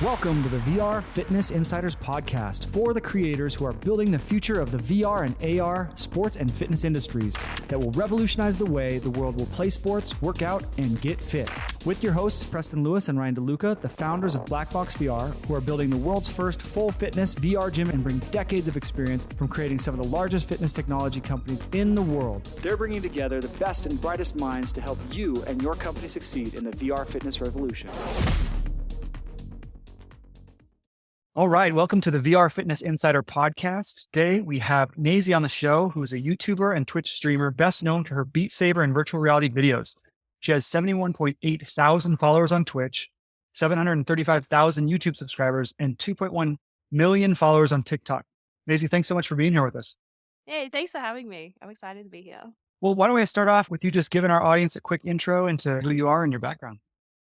Welcome to the VR Fitness Insiders podcast for the creators who are building the future of the VR and AR sports and fitness industries that will revolutionize the way the world will play sports, work out, and get fit. With your hosts, Preston Lewis and Ryan DeLuca, the founders of Black Box VR, who are building the world's first full fitness VR gym and bring decades of experience from creating some of the largest fitness technology companies in the world. They're bringing together the best and brightest minds to help you and your company succeed in the VR fitness revolution. All right, welcome to the VR Fitness Insider podcast. Today we have Naysy on the show, who is a YouTuber and Twitch streamer best known for her Beat Saber and virtual reality videos. She has 71.8 thousand followers on Twitch, 735,000 YouTube subscribers, and 2.1 million followers on TikTok. Naysy, thanks so much for being here with us. Hey, thanks for having me. I'm excited to be here. Well, why don't we start off with you just giving our audience a quick intro into who you are and your background.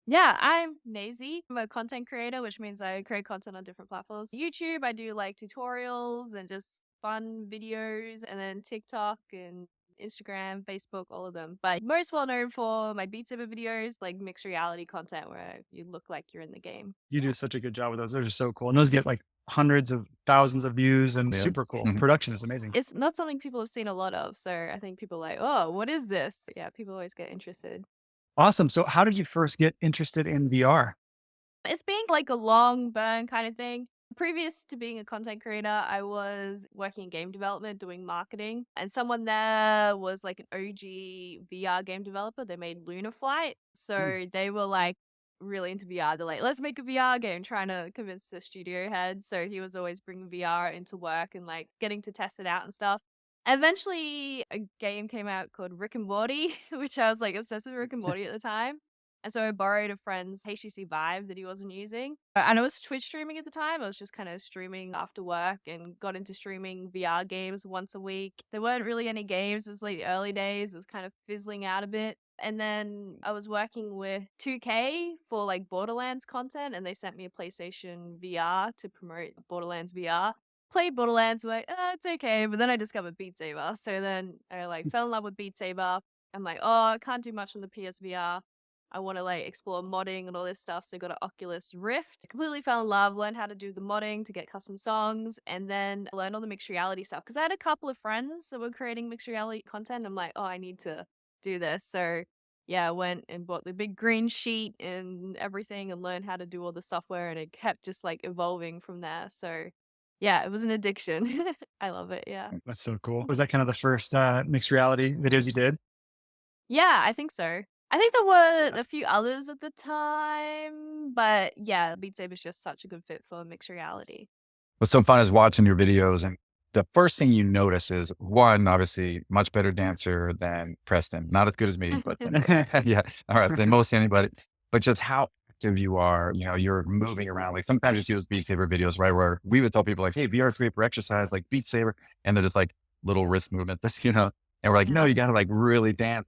Yeah, I'm Naysy. I'm a content creator, which means I create content on different platforms. YouTube, I do like tutorials and just fun videos, and then TikTok and Instagram, Facebook, all of them. But most well known for my Beat Saber videos, like mixed reality content where you look like you're in the game. You do such a good job with those. They're just so cool. And those get like hundreds of thousands of views and super cool. Production is amazing. It's not something people have seen a lot of. So I think people are like, oh, what is this? Yeah, people always get interested. Awesome. So how did you first get interested in VR? It's been like a long burn kind of thing. Previous to being a content creator, I was working in game development, doing marketing, and someone there was like an OG VR game developer. They made Lunar Flight. So they were like really into VR. They're like, let's make a VR game, trying to convince the studio head. So he was always bringing VR into work and like getting to test it out and stuff. Eventually, a game came out called Rick and Morty, which I was like obsessed with Rick and Morty at the time. And so I borrowed a friend's HTC Vive that he wasn't using. And I was Twitch streaming at the time. I was just kind of streaming after work and got into streaming VR games once a week. There weren't really any games. It was like early days. It was kind of fizzling out a bit. And then I was working with 2K for like Borderlands content, and they sent me a PlayStation VR to promote Borderlands VR. Played Borderlands, like, it's okay. But then I discovered Beat Saber. So then I like fell in love with Beat Saber. I'm like, oh, I can't do much on the PSVR. I want to like explore modding and all this stuff. So I got an Oculus Rift. Completely fell in love, learned how to do the modding to get custom songs, and then learned all the mixed reality stuff. Because I had a couple of friends that were creating mixed reality content. I'm like, oh, I need to do this. So yeah, I went and bought the big green sheet and everything and learned how to do all the software, and it kept just like evolving from there. So yeah, it was an addiction. I love it. Yeah. That's so cool. Was that kind of the first mixed reality videos you did? Yeah, I think so. I think there were a few others at the time, but yeah, Beat Saber is just such a good fit for mixed reality. What's so fun is watching your videos, and the first thing you notice is one, obviously much better dancer than Preston. Not as good as me, but yeah, all right, than most anybody. But just how active you are, you know, you're moving around. Like sometimes you see those Beat Saber videos, right? Where we would tell people like, hey, VR is great for exercise, like Beat Saber. And they're just like little wrist movements, you know, and we're like, no, you got to like really dance.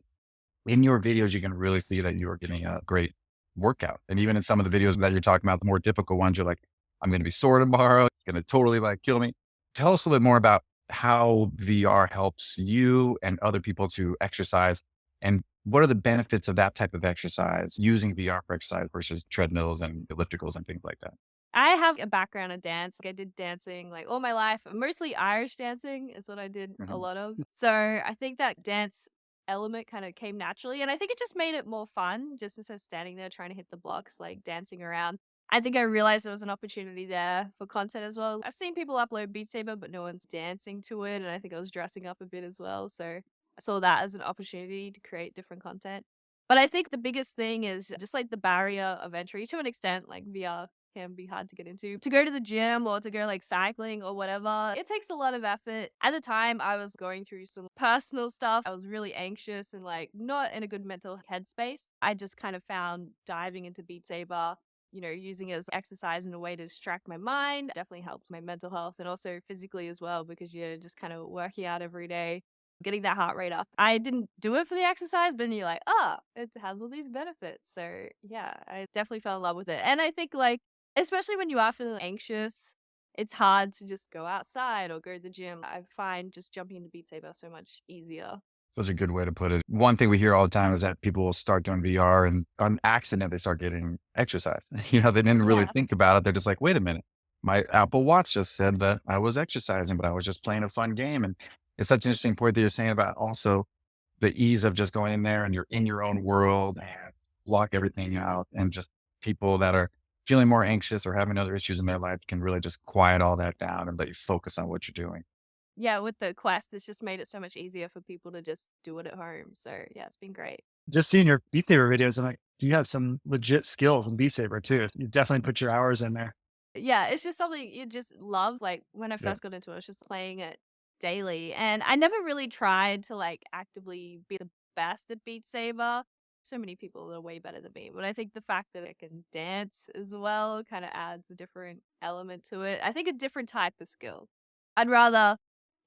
In your videos, you can really see that you are getting a great workout. And even in some of the videos that you're talking about, the more difficult ones, you're like, I'm going to be sore tomorrow. It's going to totally like kill me. Tell us a little bit more about how VR helps you and other people to exercise, and what are the benefits of that type of exercise, using VR for exercise versus treadmills and ellipticals and things like that. I have a background in dance. Like I did dancing like all my life. Mostly Irish dancing is what I did a lot of. So I think that dance element kind of came naturally. And I think it just made it more fun, just instead of standing there trying to hit the blocks, like dancing around. I think I realized there was an opportunity there for content as well. I've seen people upload Beat Saber, but no one's dancing to it. And I think I was dressing up a bit as well. So I saw that as an opportunity to create different content. But I think the biggest thing is just like the barrier of entry to an extent, like VR can be hard to get into. To go to the gym or to go like cycling or whatever, it takes a lot of effort. At the time, I was going through some personal stuff. I was really anxious and like not in a good mental headspace. I just kind of found diving into Beat Saber, you know, using it as exercise in a way to distract my mind definitely helps my mental health and also physically as well, because you're just kind of working out every day, getting that heart rate up. I didn't do it for the exercise, but then you're like, oh, it has all these benefits. So yeah, I definitely fell in love with it. And I think like, especially when you are feeling anxious, it's hard to just go outside or go to the gym. I find just jumping into Beat Saber so much easier. Such a good way to put it. One thing we hear all the time is that people will start doing VR and on accident, they start getting exercise. They didn't really Yeah. think about it. They're just like, wait a minute, my Apple Watch just said that I was exercising, but I was just playing a fun game. And it's such an interesting point that you're saying about also the ease of just going in there and you're in your own world and block everything out. And just people that are feeling more anxious or having other issues in their life can really just quiet all that down and let you focus on what you're doing. Yeah, with the Quest, it's just made it so much easier for people to just do it at home. So yeah, it's been great. Just seeing your Beat Saber videos, I'm like, you have some legit skills in Beat Saber too. You definitely put your hours in there. Yeah, it's just something you just love. Like when I Yeah. first got into it, I was just playing it daily. And I never really tried to like actively be the best at Beat Saber. So many people are way better than me. But I think the fact that I can dance as well kind of adds a different element to it. I think a different type of skill. I'd rather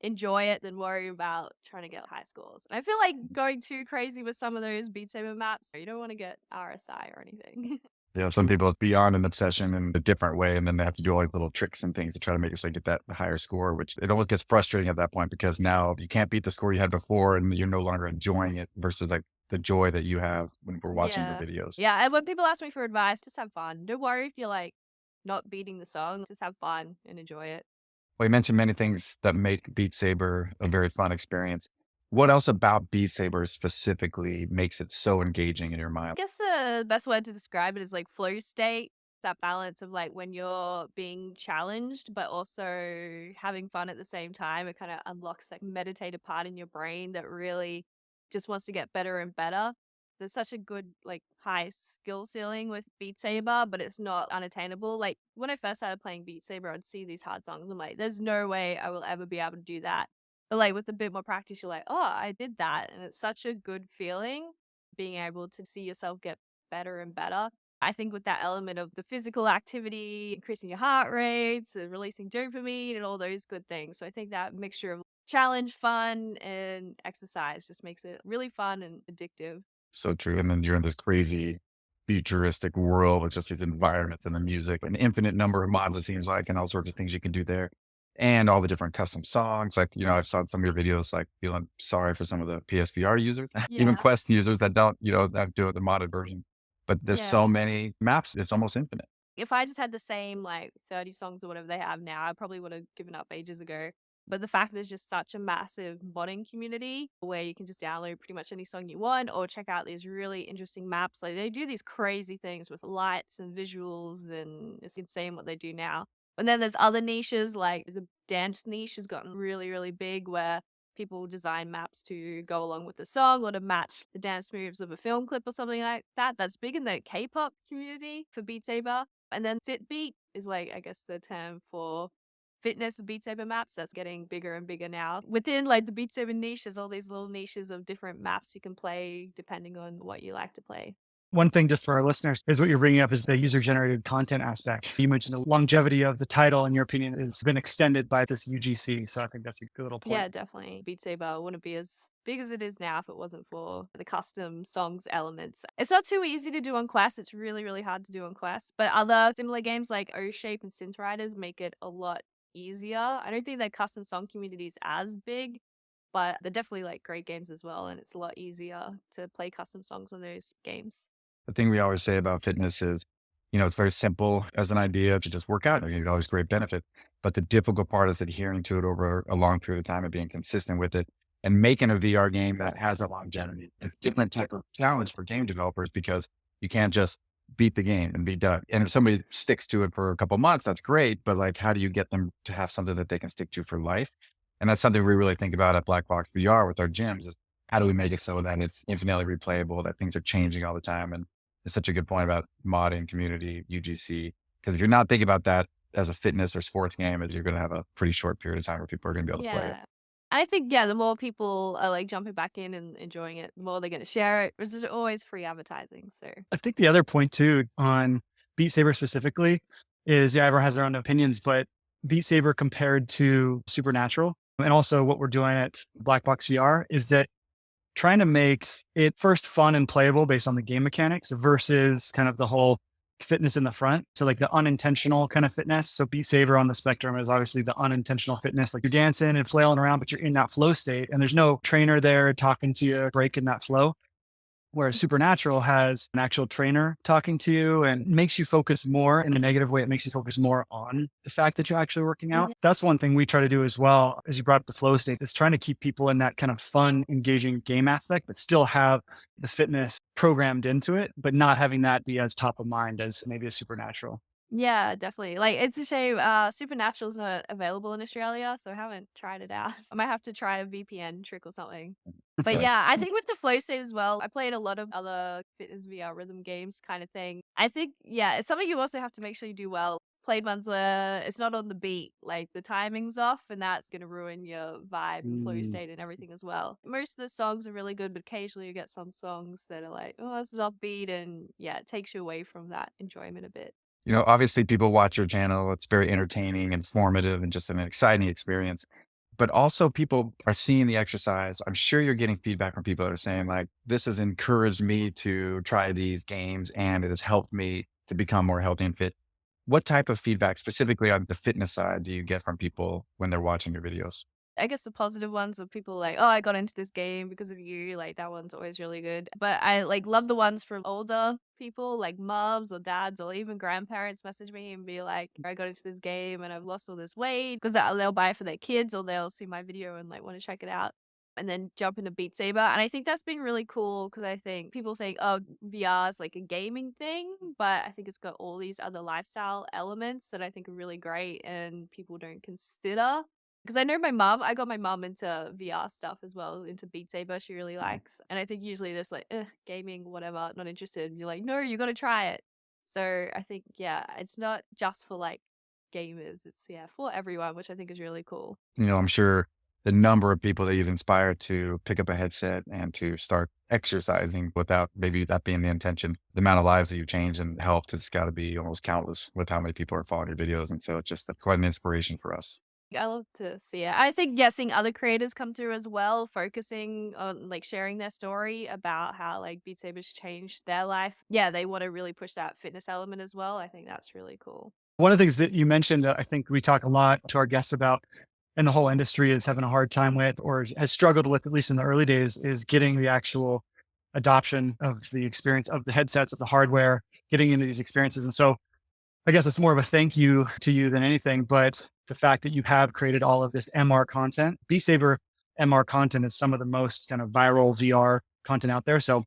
enjoy it than worry about trying to get high scores. And I feel like going too crazy with some of those Beat Saber maps, you don't want to get RSI or anything. Yeah, some people it's beyond an obsession in a different way, and then they have to do all these little tricks and things to try to make it so you get that higher score, which it almost gets frustrating at that point because now you can't beat the score you had before, and you're no longer enjoying it versus like the joy that you have when we're watching your Yeah. videos. Yeah, and when people ask me for advice, just have fun. Don't worry if you're like not beating the song. Just have fun and enjoy it. Well, you mentioned many things that make Beat Saber a very fun experience. What else about Beat Saber specifically makes it so engaging in your I mind? guess the best word to describe it is like flow state. That balance of like when you're being challenged, but also having fun at the same time. It kind of unlocks that meditative part in your brain that really just wants to get better and better. There's such a good like high skill ceiling with Beat Saber, but it's not unattainable. Like when I first started playing Beat Saber, I'd see these hard songs. I'm like, there's no way I will ever be able to do that. But like with a bit more practice, you're like, oh, I did that. And it's such a good feeling being able to see yourself get better and better. I think with that element of the physical activity, increasing your heart rates, releasing dopamine, and all those good things. So I think that mixture of challenge, fun, and exercise just makes it really fun and addictive. So true. And then you're in this crazy futuristic world with just these environments and the music, an infinite number of mods, it seems like, and all sorts of things you can do there. And all the different custom songs. Like, I've saw some of your videos, like feeling sorry for some of the PSVR users, even Yeah. Quest users that don't, that do the modded version. But there's so Yeah. many maps, it's almost infinite. If I just had the same like 30 songs or whatever they have now, I probably would have given up ages ago. But the fact there's just such a massive modding community where you can just download pretty much any song you want or check out these really interesting maps. Like they do these crazy things with lights and visuals, and it's insane what they do now. And then there's other niches like the dance niche has gotten really, really big where people design maps to go along with the song or to match the dance moves of a film clip or something like that. That's big in the K-pop community for Beat Saber. And then Fitbeat is like, I guess, the term for fitness Beat Saber maps. That's getting bigger and bigger now. Within like the Beat Saber niche, there's all these little niches of different maps you can play depending on what you like to play. One thing just for our listeners is what you're bringing up is the user generated content aspect. You mentioned the longevity of the title, in your opinion, has been extended by this UGC. So I think that's a good little point. Yeah, definitely. Beat Saber wouldn't be as big as it is now if it wasn't for the custom songs elements. It's not too easy to do on Quest. It's really, really hard to do on Quest. But other similar games like O-Shape and Synth Riders make it a lot easier. I don't think their custom song community is as big, but they're definitely like great games as well. And it's a lot easier to play custom songs on those games. The thing we always say about fitness is, it's very simple as an idea to just work out. You get all this great benefit. But the difficult part is adhering to it over a long period of time and being consistent with it and making a VR game that has a longevity. It's a different type of challenge for game developers because you can't just beat the game and be done. And if somebody sticks to it for a couple months, that's great. But like, how do you get them to have something that they can stick to for life? And that's something we really think about at Black Box VR with our gyms is how do we make it so that it's infinitely replayable, that things are changing all the time. And it's such a good point about modding, community, UGC. Because if you're not thinking about that as a fitness or sports game, you're going to have a pretty short period of time where people are going to be able to play it. Yeah. I think, yeah, the more people are like jumping back in and enjoying it, the more they're going to share it. There's always free advertising. So, I think the other point too on Beat Saber specifically is, yeah, everyone has their own opinions, but Beat Saber compared to Supernatural and also what we're doing at Black Box VR is that trying to make it first fun and playable based on the game mechanics versus kind of the whole fitness in the front. So like the unintentional kind of fitness. So Beat Saber on the spectrum is obviously the unintentional fitness. Like you're dancing and flailing around, but you're in that flow state and there's no trainer there talking to you, breaking that flow. Whereas Supernatural has an actual trainer talking to you and makes you focus more in a negative way. It makes you focus more on the fact that you're actually working out. That's one thing we try to do as well, as you brought up the flow state, is trying to keep people in that kind of fun, engaging game aspect, but still have the fitness programmed into it, but not having that be as top of mind as maybe a Supernatural. Yeah, definitely. Like, it's a shame, Supernatural's not available in Australia, so I haven't tried it out. I might have to try a VPN trick or something. But yeah, I think with the flow state as well, I played a lot of other fitness VR rhythm games kind of thing. I think, yeah, it's something you also have to make sure you do well. Played ones where it's not on the beat, like the timing's off, and that's going to ruin your vibe and flow state and everything as well. Most of the songs are really good, but occasionally you get some songs that are like, oh, this is offbeat, and yeah, it takes you away from that enjoyment a bit. Obviously people watch your channel. It's very entertaining, informative, and just an exciting experience. But also people are seeing the exercise. I'm sure you're getting feedback from people that are saying like, this has encouraged me to try these games and it has helped me to become more healthy and fit. What type of feedback specifically on the fitness side do you get from people when they're watching your videos? I guess the positive ones are people like, oh, I got into this game because of you. Like that one's always really good. But I like love the ones from older people, like moms or dads or even grandparents message me and be like, I got into this game and I've lost all this weight because they'll buy it for their kids or they'll see my video and like want to check it out. And then jump into Beat Saber. And I think that's been really cool because I think people think, oh, VR is like a gaming thing, but I think it's got all these other lifestyle elements that I think are really great and people don't consider. Because I know I got my mom into VR stuff as well, into Beat Saber, she really likes. And I think usually there's like, gaming, whatever, not interested. And you're like, no, you got to try it. So I think, yeah, it's not just for like gamers, it's, yeah, for everyone, which I think is really cool. I'm sure the number of people that you've inspired to pick up a headset and to start exercising without maybe that being the intention, the amount of lives that you've changed and helped, it's got to be almost countless with how many people are following your videos. And so it's just quite an inspiration for us. I love to see it. I think, yeah, seeing other creators come through as well, focusing on like sharing their story about how like Beat Saber's changed their life. Yeah, they want to really push that fitness element as well. I think that's really cool. One of the things that you mentioned, I think we talk a lot to our guests about, and the whole industry is having a hard time with, or has struggled with, at least in the early days, is getting the actual adoption of the experience of the headsets, of the hardware, getting into these experiences. And so I guess it's more of a thank you to you than anything, but the fact that you have created all of this MR content. Beat Saber MR content is some of the most kind of viral VR content out there. So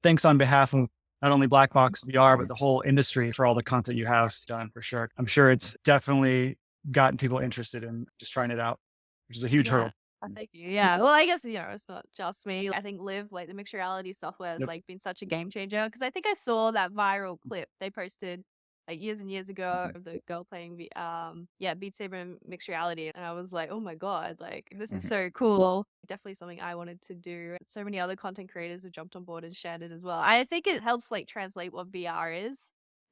thanks on behalf of not only Black Box VR, but the whole industry for all the content you have done, for sure. I'm sure it's definitely gotten people interested in just trying it out, which is a huge hurdle. Thank you. Yeah. Well, I guess, it's not just me. I think Live, like the mixed reality software has Yep. like been such a game changer. Cause I think I saw that viral clip they posted like years and years ago of the girl playing Beat Saber in mixed reality. And I was like, oh my God, like this is so cool. Definitely something I wanted to do. So many other content creators have jumped on board and shared it as well. I think it helps like translate what VR is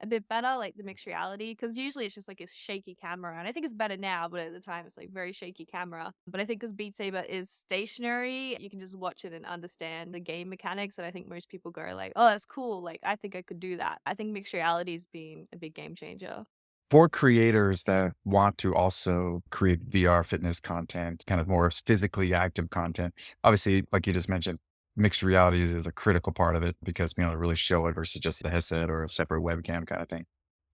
a bit better, like the mixed reality, because usually it's just like a shaky camera, and I think it's better now, but at the time it's like very shaky camera. But I think because Beat Saber is stationary, you can just watch it and understand the game mechanics, and I think most people go like, oh, that's cool, like I think I could do that. I think mixed reality's been a big game changer. For creators that want to also create VR fitness content, kind of more physically active content, obviously, like you just mentioned, mixed realities is a critical part of it because being able to really show it versus just the headset or a separate webcam kind of thing.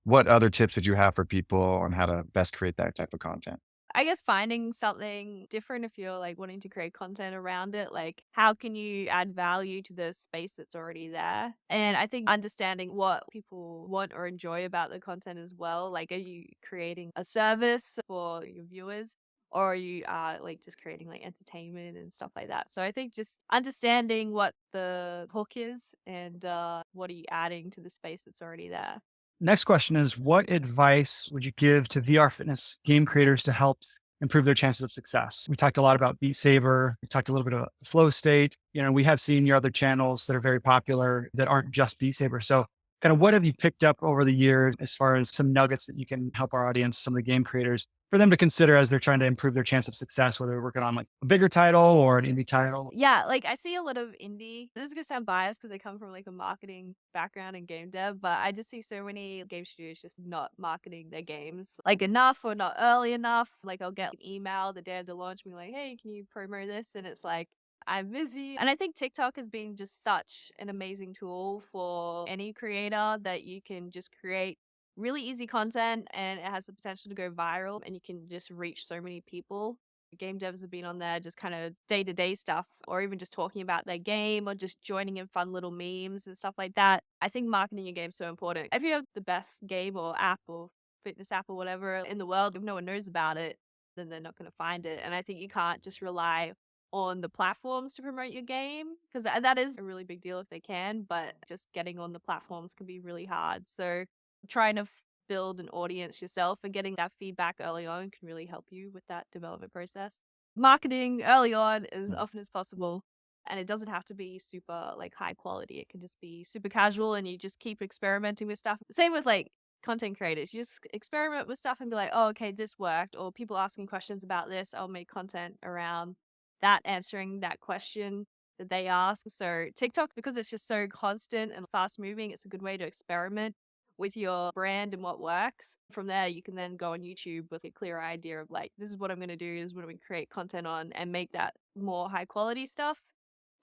What other tips would you have for people on how to best create that type of content? I guess finding something different if you're like wanting to create content around it, like how can you add value to the space that's already there? And I think understanding what people want or enjoy about the content as well. Like, are you creating a service for your viewers? Or are you like just creating like entertainment and stuff like that? So I think just understanding what the hook is and what are you adding to the space that's already there. Next question is, what advice would you give to VR fitness game creators to help improve their chances of success? We talked a lot about Beat Saber. We talked a little bit about flow state. We have seen your other channels that are very popular that aren't just Beat Saber. So kind of what have you picked up over the years as far as some nuggets that you can help our audience, some of the game creators, for them to consider as they're trying to improve their chance of success, whether they're working on like a bigger title or an indie title? Yeah, like I see a lot of indie. This is gonna sound biased because I come from like a marketing background in game dev, but I just see so many game studios just not marketing their games like enough or not early enough. Like I'll get an email the day of the launch being like, "Hey, can you promo this?" And it's like, I'm busy. And I think TikTok has been just such an amazing tool for any creator that you can just create really easy content and it has the potential to go viral and you can just reach so many people. Game devs have been on there just kind of day-to-day stuff or even just talking about their game or just joining in fun little memes and stuff like that. I think marketing your game is so important. If you have the best game or app or fitness app or whatever in the world, if no one knows about it, then they're not going to find it. And I think you can't just rely on the platforms to promote your game because that is a really big deal if they can, but just getting on the platforms can be really hard. So trying to build an audience yourself and getting that feedback early on can really help you with that development process. Marketing early on as often as possible. And it doesn't have to be super like high quality. It can just be super casual and you just keep experimenting with stuff. Same with like content creators. You just experiment with stuff and be like, oh, okay, this worked. Or people asking questions about this. I'll make content around that, answering that question that they ask. So TikTok, because it's just so constant and fast moving, it's a good way to experiment with your brand and what works. From there, you can then go on YouTube with a clear idea of like, this is what I'm going to do, this is what I'm going to create content on and make that more high quality stuff.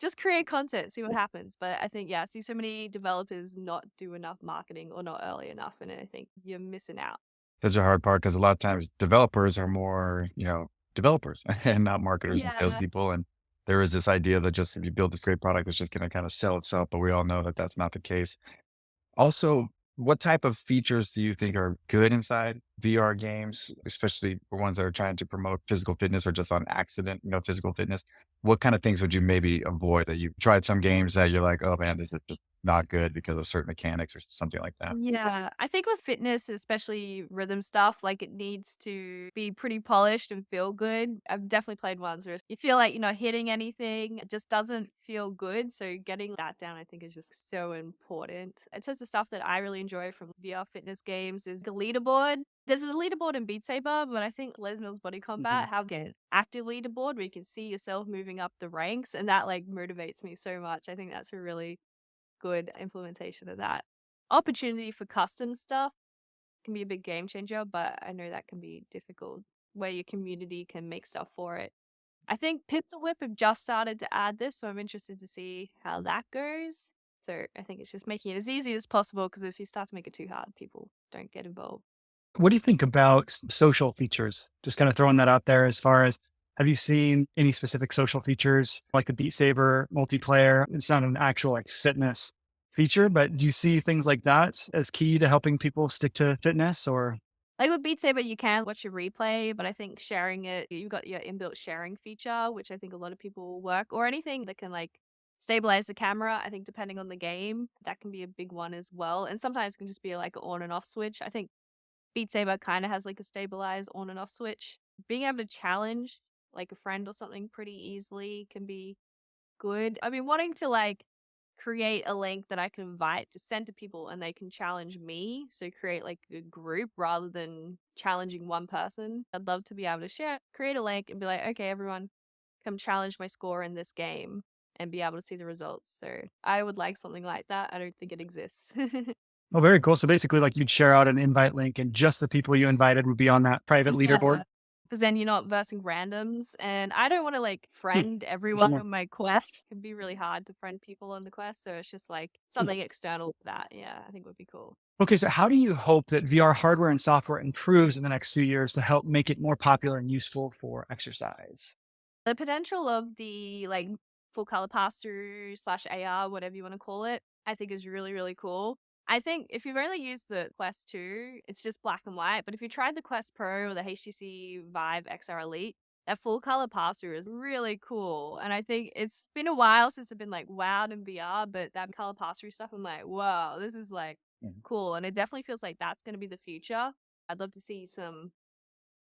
Just create content, see what happens. But I think, yeah, I see so many developers not do enough marketing or not early enough. And I think you're missing out. Such a hard part because a lot of times developers are more, developers and not marketers and Yeah. salespeople. And there is this idea that just if you build this great product, it's just going to kind of sell itself. But we all know that that's not the case. Also, what type of features do you think are good inside VR games, especially for ones that are trying to promote physical fitness or just on accident, physical fitness? What kind of things would you maybe avoid that you've tried some games that you're like, oh man, this is just not good because of certain mechanics or something like that? Yeah, I think with fitness, especially rhythm stuff, like it needs to be pretty polished and feel good. I've definitely played ones where you feel like you're not hitting anything, it just doesn't feel good. So getting that down, I think, is just so important. In terms of stuff that I really enjoy from VR fitness games is the leaderboard. There's a leaderboard in Beat Saber, but I think Les Mills Body Mhm. Combat have an active leaderboard where you can see yourself moving up the ranks, and that like motivates me so much. I think that's a really good implementation of that. Opportunity for custom stuff can be a big game changer, but I know that can be difficult where your community can make stuff for it. I think Pixel Whip have just started to add this, so I'm interested to see how that goes. So I think it's just making it as easy as possible because if you start to make it too hard, people don't get involved. What do you think about social features? Just kind of throwing that out there as far as have you seen any specific social features like the Beat Saber multiplayer? It's not an actual like fitness feature, but do you see things like that as key to helping people stick to fitness or? Like with Beat Saber, you can watch your replay, but I think sharing it, you've got your inbuilt sharing feature, which I think a lot of people work, or anything that can like stabilize the camera. I think depending on the game, that can be a big one as well. And sometimes it can just be like an on and off switch. I think Beat Saber kind of has like a stabilized on and off switch. Being able to challenge like a friend or something pretty easily can be good. I mean, wanting to like create a link that I can invite to send to people and they can challenge me. So create like a group rather than challenging one person. I'd love to be able to create a link and be like, okay, everyone come challenge my score in this game and be able to see the results. So I would like something like that. I don't think it exists. Oh, very cool. So basically like you'd share out an invite link and just the people you invited would be on that private leaderboard. Yeah. Because then you're not versing randoms. And I don't want to like Hmm. friend everyone Yeah. on my quest. It can be really hard to friend people on the quest. So it's just like something external to that. Yeah, I think would be cool. Okay, so how do you hope that VR hardware and software improves in the next few years to help make it more popular and useful for exercise? The potential of the like full color pass through slash AR, whatever you want to call it, I think is really, really cool. I think if you've only used the Quest 2, it's just black and white. But if you tried the Quest Pro or the HTC Vive XR Elite, that full color pass through is really cool. And I think it's been a while since I've been like wowed in VR, but that color pass through stuff, I'm like, wow, this is like Mhm. cool. And it definitely feels like that's going to be the future. I'd love to see some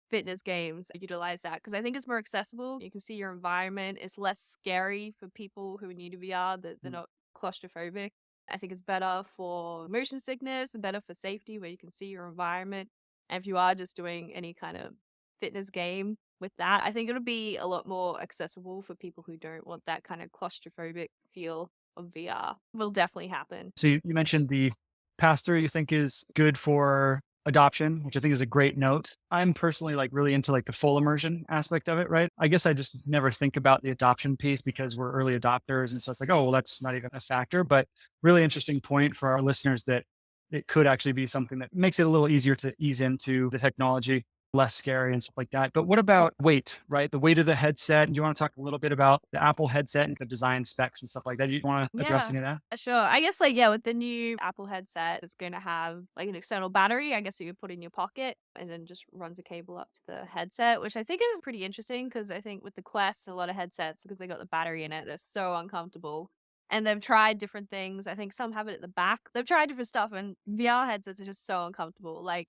fitness games utilize that because I think it's more accessible. You can see your environment. It's less scary for people who are new to VR, that they're not claustrophobic. I think it's better for motion sickness and better for safety where you can see your environment. And if you are just doing any kind of fitness game with that. I think it'll be a lot more accessible for people who don't want that kind of claustrophobic feel of VR. Will definitely happen. So you mentioned the pass-through you think is good for adoption, which I think is a great note. I'm personally like really into like the full immersion aspect of it, right? I guess I just never think about the adoption piece because we're early adopters. And so it's like, oh, well, that's not even a factor. But really interesting point for our listeners that it could actually be something that makes it a little easier to ease into the technology, less scary and stuff like that. But what about weight, right? The weight of the headset. Do you want to talk a little bit about the Apple headset and the design specs and stuff like that? Do you want to address Yeah, any of that? sure. I guess like yeah, with the new Apple headset, it's going to have like an external battery. I guess you could put in your pocket and then just runs a cable up to the headset, which I think is pretty interesting because I think with the Quest, a lot of headsets because they got the battery in it, they're so uncomfortable. And they've tried different things. I think some have it at the back. They've tried different stuff, and VR headsets are just so uncomfortable. Like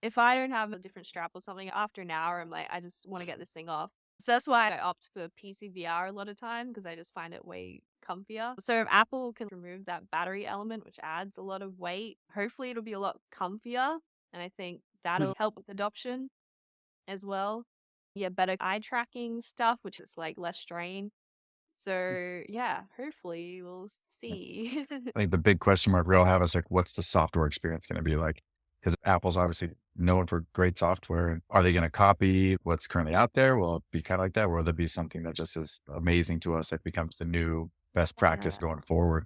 if I don't have a different strap or something after an hour, I'm like, I just want to get this thing off. So that's why I opt for PC VR a lot of time because I just find it way comfier. So if Apple can remove that battery element, which adds a lot of weight, hopefully it'll be a lot comfier. And I think that'll help with adoption as well. Yeah, better eye tracking stuff, which is like less strain. So yeah, hopefully we'll see. I think the big question mark we all have is like, what's the software experience going to be like? Because Apple's obviously known for great software. Are they going to copy what's currently out there? Will it be kind of like that? Or will it be something that just is amazing to us that becomes the new best practice Yeah. going forward?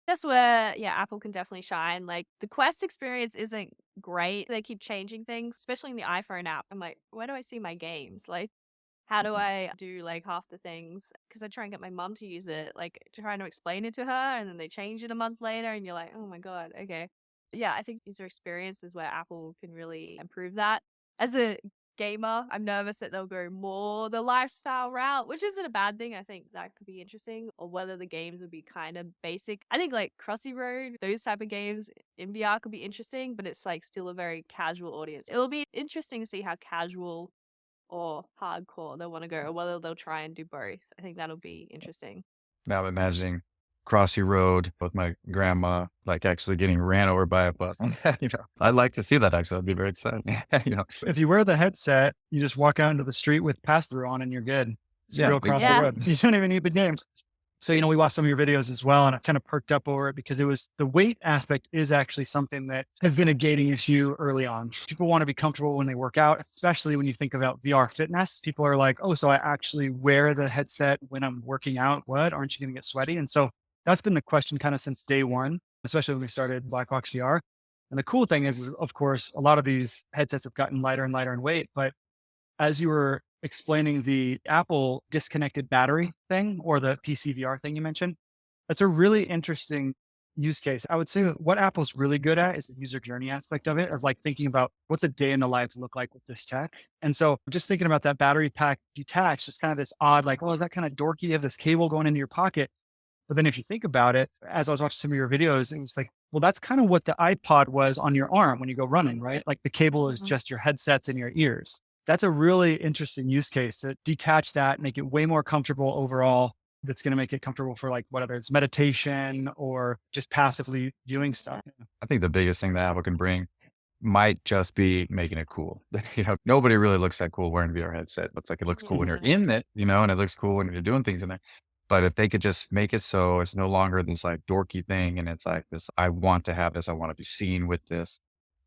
That's where, yeah, Apple can definitely shine. Like the Quest experience isn't great. They keep changing things, especially in the iPhone app. I'm like, where do I see my games? Like, how do I do like half the things? Because I try and get my mom to use it, like trying to explain it to her, and then they change it a month later, and you're like, oh my God, okay. Yeah, I think user experience is where Apple can really improve that. As a gamer, I'm nervous that they'll go more the lifestyle route, which isn't a bad thing. I think that could be interesting, or whether the games would be kind of basic. I think like Crossy Road, those type of games in VR could be interesting, but it's like still a very casual audience. It'll be interesting to see how casual or hardcore they want to go, or whether they'll try and do both. I think that'll be interesting. Now I'm imagining Crossy Road with my grandma, like actually getting ran over by a bus. I'd like to see that actually. I'd be very excited. If you wear the headset, you just walk out into the street with pass through on and you're good. It's Yeah, real across the Yeah. road. You don't even need the games. So, we watched some of your videos as well, and I kind of perked up over it because it was the weight aspect is actually something that has been a gating issue early on. People want to be comfortable when they work out, especially when you think about VR fitness. People are like, oh, so I actually wear the headset when I'm working out. What? Aren't you going to get sweaty? And so that's been the question kind of since day one, especially when we started Black Box VR. And the cool thing is, of course, a lot of these headsets have gotten lighter and lighter in weight, but as you were explaining the Apple disconnected battery thing or the PCVR thing you mentioned, that's a really interesting use case. I would say that what Apple's really good at is the user journey aspect of it, of like thinking about what's a day in the life look like with this tech. And so just thinking about that battery pack detached, it's kind of this odd, like, well, is that kind of dorky? You have this cable going into your pocket. But then if you think about it, as I was watching some of your videos, it was like, well, that's kind of what the iPod was on your arm when you go running, right? Like the cable is just your headsets in your ears. That's a really interesting use case to detach that, make it way more comfortable overall. That's going to make it comfortable for like whether it's meditation or just passively viewing stuff. I think the biggest thing that Apple can bring might just be making it cool. Nobody really looks that cool wearing a VR headset. Looks like it looks cool when you're in it, and it looks cool when you're doing things in there. But if they could just make it so it's no longer this like dorky thing and it's like this, I want to have this, I want to be seen with this,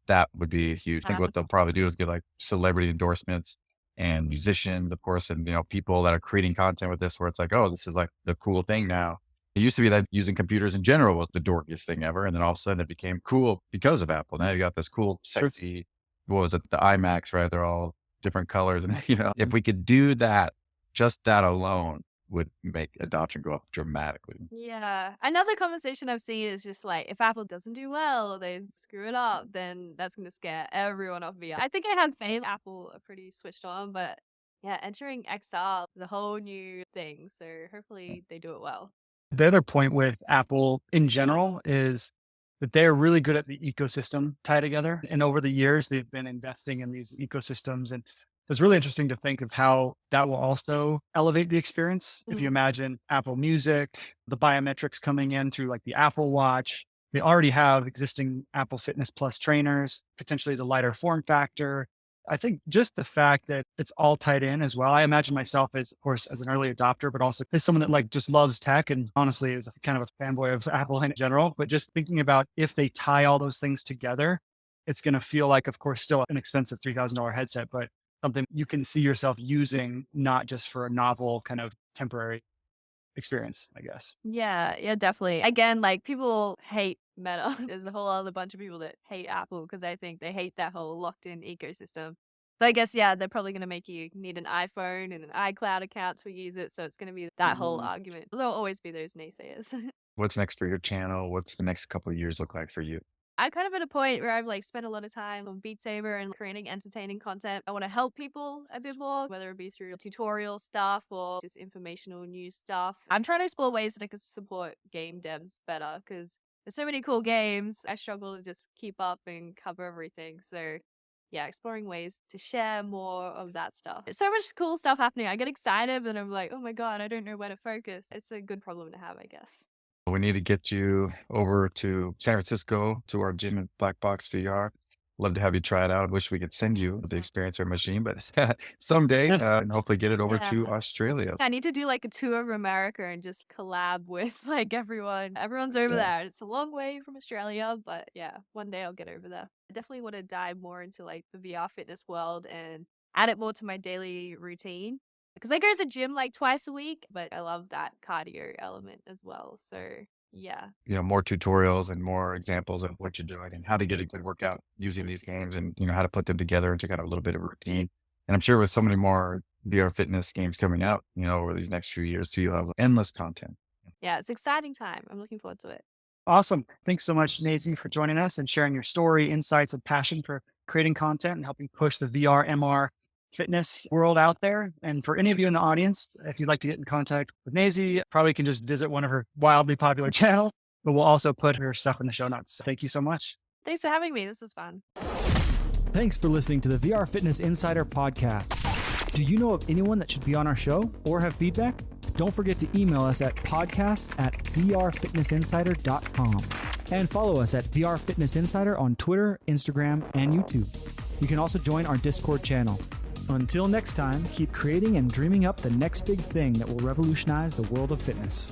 that would be huge. I think what they'll probably do is get like celebrity endorsements and musicians, of course, and people that are creating content with this where it's like, oh, this is like the cool thing now. It used to be that using computers in general was the dorkiest thing ever. And then all of a sudden it became cool because of Apple. Now you got this cool, sexy, what was it? The iMacs, right? They're all different colors. And, if we could do that, just that alone would make adoption go up dramatically. Yeah. Another conversation I've seen is just like if Apple doesn't do well, they screw it up, then that's going to scare everyone off VR. I think I had faith. Apple are pretty switched on, but yeah, entering XR is a whole new thing. So hopefully they do it well. The other point with Apple in general is that they're really good at the ecosystem tie together. And over the years, they've been investing in these ecosystems. And it's really interesting to think of how that will also elevate the experience. If you imagine Apple Music, the biometrics coming in through like the Apple Watch, they already have existing Apple Fitness Plus trainers, potentially the lighter form factor, I think just the fact that it's all tied in as well. I imagine myself as, of course, as an early adopter, but also as someone that like just loves tech and honestly is kind of a fanboy of Apple in general. But just thinking about if they tie all those things together, it's going to feel like, of course, still an expensive $3,000 headset, but something you can see yourself using, not just for a novel kind of temporary experience, I guess. Yeah, definitely. Again, like people hate Meta. There's a whole other bunch of people that hate Apple because I think they hate that whole locked in ecosystem. So I guess, yeah, they're probably going to make you need an iPhone and an iCloud account to use it. So it's going to be that whole argument. There'll always be those naysayers. What's next for your channel? What's the next couple of years look like for you? I'm kind of at a point where I've like spent a lot of time on Beat Saber and creating entertaining content. I want to help people a bit more, whether it be through tutorial stuff or just informational news stuff. I'm trying to explore ways that I could support game devs better because there's so many cool games. I struggle to just keep up and cover everything. So yeah, exploring ways to share more of that stuff. There's so much cool stuff happening. I get excited and I'm like, oh my God, I don't know where to focus. It's a good problem to have, I guess. We need to get you over to San Francisco to our gym at Black Box VR. Love to have you try it out. Wish we could send you the experience or machine, but someday, and hopefully get it over to Yeah. Australia. I need to do like a tour of America and just collab with like everyone. Everyone's over Yeah. there. It's a long way from Australia, but yeah, one day I'll get over there. I definitely want to dive more into like the VR fitness world and add it more to my daily routine. Because I go to the gym like twice a week, but I love that cardio element as well. So yeah. More tutorials and more examples of what you're doing and how to get a good workout using these games and, how to put them together into kind of a little bit of a routine. And I'm sure with so many more VR fitness games coming out, over these next few years, so you'll have endless content. Yeah, it's exciting time. I'm looking forward to it. Awesome. Thanks so much, Naysy, for joining us and sharing your story, insights, and passion for creating content and helping push the VR, MR fitness world out there. And for any of you in the audience, if you'd like to get in contact with Naysy, probably can just visit one of her wildly popular channels, but we'll also put her stuff in the show notes. So thank you so much. Thanks for having me. This was fun. Thanks for listening to the VR Fitness Insider podcast. Do you know of anyone that should be on our show or have feedback? Don't forget to email us at podcast@vrfitnessinsider.com and follow us at VR Fitness Insider on Twitter, Instagram, and YouTube. You can also join our Discord channel. Until next time, keep creating and dreaming up the next big thing that will revolutionize the world of fitness.